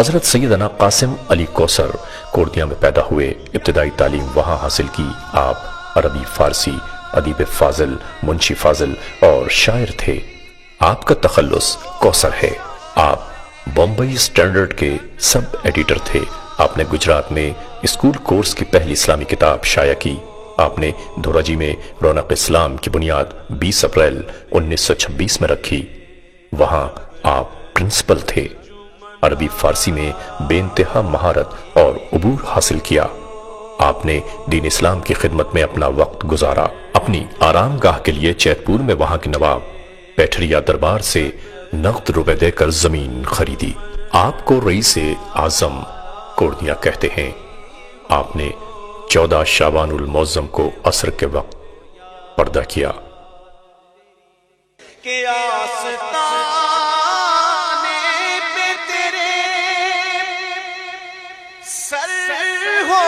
حضرت سیدنا قاسم علی کوثر کوردیا میں پیدا ہوئے، ابتدائی تعلیم وہاں حاصل کی۔ آپ عربی، فارسی، ادیب فاضل، منشی فاضل اور شاعر تھے۔ آپ کا تخلص کوثر ہے۔ آپ بمبئی اسٹینڈرڈ کے سب ایڈیٹر تھے۔ آپ نے گجرات میں اسکول کورس کی پہلی اسلامی کتاب شائع کی۔ آپ نے دھوراجی میں رونق اسلام کی بنیاد 20 اپریل 1926 میں رکھی۔ وہاں آپ پرنسپل تھے۔ عربی فارسی میں بے انتہا مہارت اور عبور حاصل کیا۔ آپ نے دین اسلام کی خدمت میں اپنا وقت گزارا۔ اپنی آرام گاہ کے لیے چیت پور میں وہاں کے نواب پیٹھریا دربار سے نقد روپے دے کر زمین خریدی۔ آپ کو رئیس اعظم کوردیا کہتے ہیں۔ آپ نے 14 شعبان المعظم کو عصر کے وقت پردہ کیا۔ کہ آستانے پہ تیرے سر ہو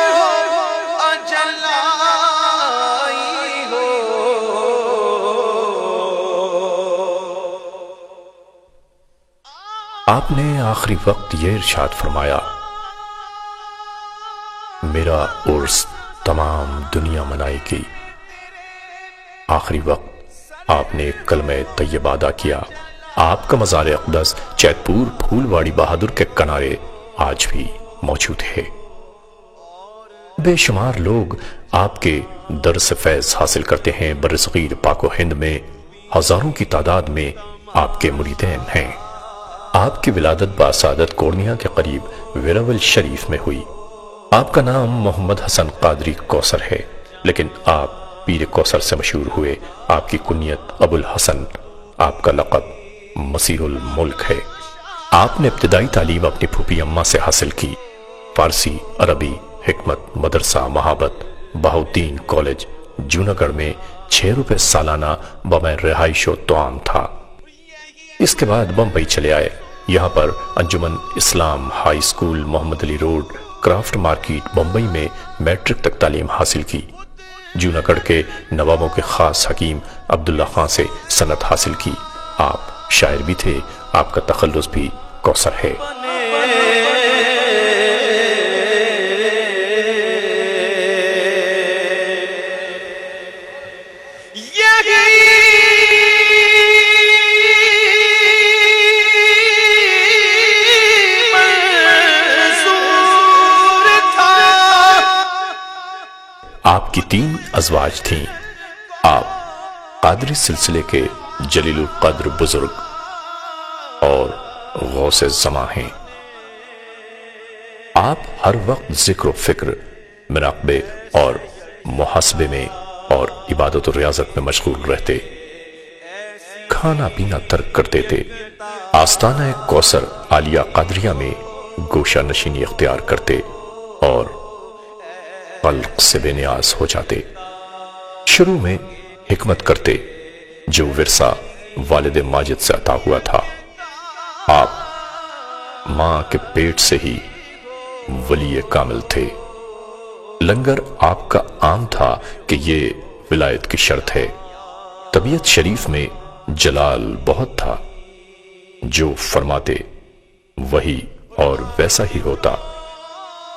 اجل آئی ہو۔ آپ نے آخری وقت یہ ارشاد فرمایا، میرا عرس تمام دنیا منائے گی۔ آخری وقت آپ نے کلمہ طیبہ ادا کیا۔ آپ کا مزار اقدس چیت پور پھولواڑی بہادر کے کنارے آج بھی موجود ہے۔ بے شمار لوگ آپ کے درس فیض حاصل کرتے ہیں۔ برصغیر پاک و ہند میں ہزاروں کی تعداد میں آپ کے مریدین ہیں۔ آپ کی ولادت باسعادت کوردیا کے قریب ویراول شریف میں ہوئی۔ آپ کا نام محمد حسن قادری کوثر ہے، لیکن آپ پیر کوثر سے مشہور ہوئے۔ آپ کی کنیت ابو الحسن، آپ کا لقب مسیح الملک ہے۔ آپ نے ابتدائی تعلیم اپنی پھوپھی اماں سے حاصل کی۔ فارسی، عربی، حکمت مدرسہ مہابت بہاؤدین کالج جوناگڑھ میں 6 روپے سالانہ بمِ رہائش و طعام تھا۔ اس کے بعد بمبئی چلے آئے۔ یہاں پر انجمن اسلام ہائی اسکول محمد علی روڈ کرافٹ مارکیٹ بمبئی میں میٹرک تک تعلیم حاصل کی۔ جوناگڑھ کے نوابوں کے خاص حکیم عبداللہ خان سے سند حاصل کی۔ آپ شاعر بھی تھے۔ آپ کا تخلص بھی کوثر ہے۔ آپ کی 3 ازواج تھیں۔ آپ قادری سلسلے کے جلیل القدر بزرگ اور غوث زماں ہیں۔ آپ ہر وقت ذکر و فکر، مراقبے اور محاسبے میں اور عبادت و ریاضت میں مشغول رہتے۔ کھانا پینا ترک کر دیتے۔ آستانہ کوثر عالیہ قادریہ میں گوشہ نشینی اختیار کرتے اور خلق سے بے نیاز ہو جاتے۔ شروع میں حکمت کرتے جو ورثہ والد ماجد سے عطا ہوا تھا۔ آپ ماں کے پیٹ سے ہی ولی کامل تھے۔ لنگر آپ کا عام تھا کہ یہ ولایت کی شرط ہے۔ طبیعت شریف میں جلال بہت تھا۔ جو فرماتے وہی اور ویسا ہی ہوتا۔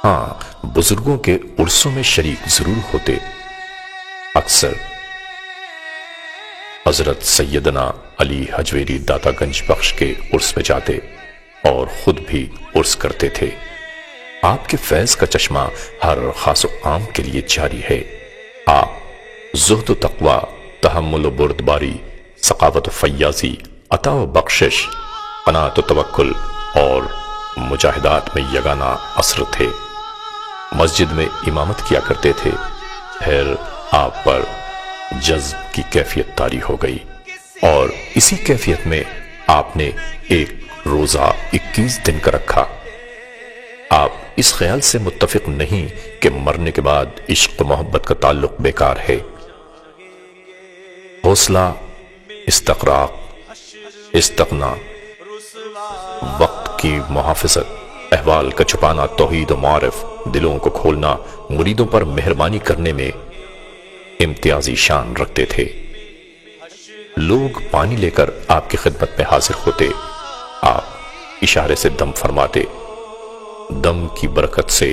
ہاں، بزرگوں کے عرسوں میں شریک ضرور ہوتے۔ اکثر حضرت سیدنا علی حجویری داتا گنج بخش کے عرس میں جاتے اور خود بھی عرس کرتے تھے۔ آپ کے فیض کا چشمہ ہر خاص و عام کے لیے جاری ہے۔ آپ زہد و تقوی، تحمل و بردباری، سخاوت و فیاضی، عطا و بخشش، قناعت و توکل اور مجاہدات میں یگانہ اثر تھے۔ مسجد میں امامت کیا کرتے تھے۔ پھر آپ پر جذب کی کیفیت طاری ہو گئی اور اسی کیفیت میں آپ نے ایک روزہ 21 دن کا رکھا۔ آپ اس خیال سے متفق نہیں کہ مرنے کے بعد عشق و محبت کا تعلق بیکار ہے۔ حوصلہ، استقراق، استغنا، وقت کی محافظت، احوال کا چھپانا، توحید و معارف، دلوں کو کھولنا، مریدوں پر مہربانی کرنے میں امتیازی شان رکھتے تھے۔ لوگ پانی لے کر آپ کی خدمت میں حاضر ہوتے۔ آپ اشارے سے دم فرماتے، دم کی برکت سے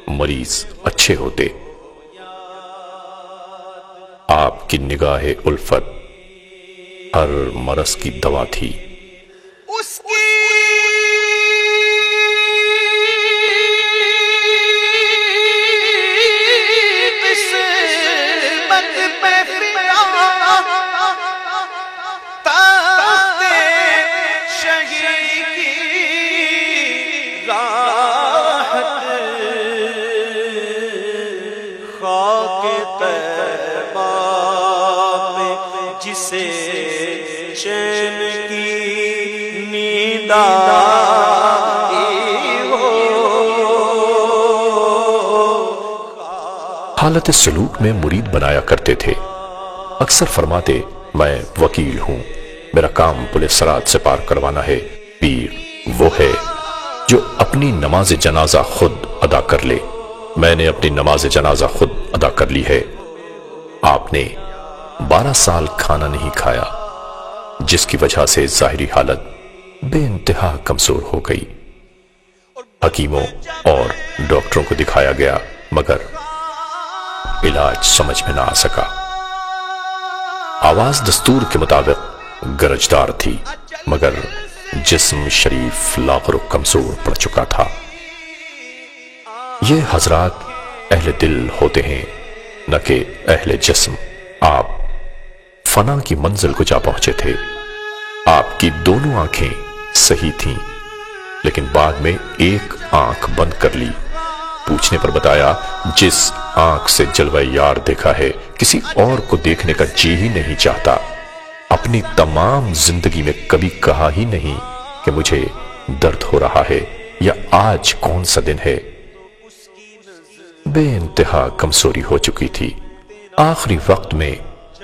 مریض اچھے ہوتے۔ آپ کی نگاہ الفت ہر مرض کی دوا تھی۔ اس کی قسمت پہ تخت شہی کی راحت، خاک طیبہ پہ جسے چین کی نیند آئی ہو۔ حالت سلوک میں مرید بنایا کرتے تھے۔ اکثر فرماتے، میں وکیل ہوں، میرا کام پل صراط سے پار کروانا ہے۔ پیر وہ ہے جو اپنی نماز جنازہ خود ادا کر لے۔ میں نے اپنی نماز جنازہ خود ادا کر لی ہے۔ آپ نے 12 سال کھانا نہیں کھایا، جس کی وجہ سے ظاہری حالت بے انتہا کمزور ہو گئی۔ حکیموں اور ڈاکٹروں کو دکھایا گیا، مگر علاج سمجھ میں نہ آ سکا۔ آواز دستور کے مطابق گرجدار تھی، مگر جسم شریف لاغر و کمزور پڑ چکا تھا۔ یہ حضرات اہل دل ہوتے ہیں، نہ کہ اہل جسم۔ آپ فنا کی منزل کو جا پہنچے تھے۔ آپ کی دونوں آنکھیں صحیح تھیں، لیکن بعد میں ایک آنکھ بند کر لی۔ پوچھنے پر بتایا، جس آنکھ سے جلوہ یار دیکھا ہے، کسی اور کو دیکھنے کا جی ہی نہیں چاہتا۔ اپنی تمام زندگی میں کبھی کہا ہی نہیں کہ مجھے درد ہو رہا ہے یا آج کون سا دن ہے۔ بے انتہا کمزوری ہو چکی تھی۔ آخری وقت میں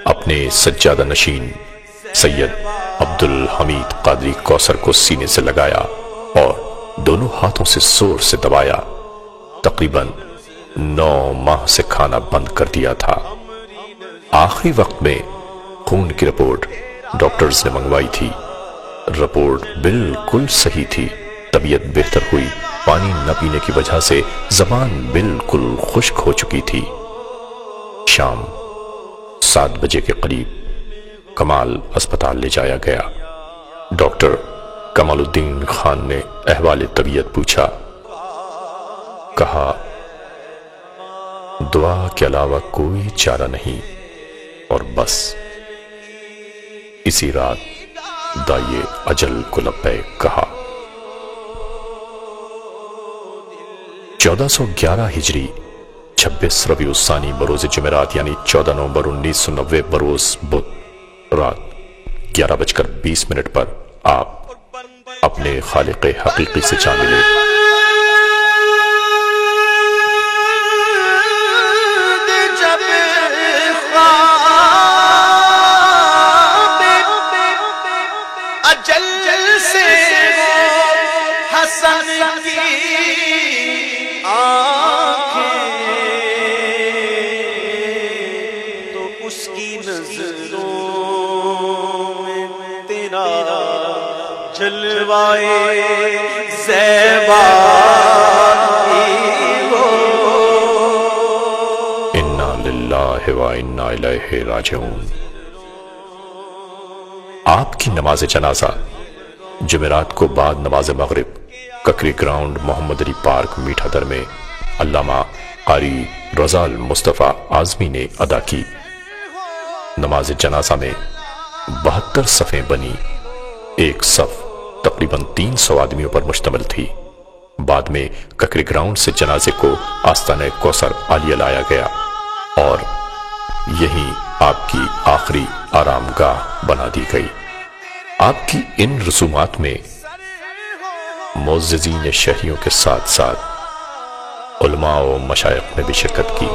اپنے سجادہ نشین سید عبدالحمید قادری کوثر کو سینے سے لگایا اور دونوں ہاتھوں سے زور سے دبایا۔ تقریباً 9 ماہ سے کھانا بند کر دیا تھا۔ آخری وقت میں خون کی رپورٹ ڈاکٹرز نے منگوائی تھی۔ رپورٹ بالکل صحیح تھی۔ طبیعت بہتر ہوئی۔ پانی نہ پینے کی وجہ سے زبان بالکل خشک ہو چکی تھی۔ شام 7 بجے کے قریب کمال اسپتال لے جایا گیا۔ ڈاکٹر کمال الدین خان نے احوال طبیعت پوچھا۔ کہا، دعا کے علاوہ کوئی چارہ نہیں، اور بس۔ اسی رات دائے اجل کو لبیک کہا۔ 1411 ہجری 26 ربیع الثانی بروز جمعرات یعنی 14 نومبر 1990 بروز بدھ رات 11:20 پر آپ اپنے خالق حقیقی سے جا ملے۔ جلوائے زیبا انا للہ و انا الیہ راجعون۔ آپ کی نماز جنازہ جمعرات کو بعد نماز مغرب ککری گراؤنڈ محمد علی پارک میٹھا در میں علامہ قاری رضا المصطفیٰ اعظمی نے ادا کی۔ نماز جنازہ میں 72 صفیں بنی۔ ایک صف تقریباً 300 آدمیوں پر مشتمل تھی۔ بعد میں ککری گراؤنڈ سے جنازے کو آستانہ کوثر عالیہ لایا گیا اور یہیں آپ کی آخری آرام گاہ بنا دی گئی۔ آپ کی ان رسومات میں معززین شہریوں کے ساتھ ساتھ علماء و مشائخ نے بھی شرکت کی۔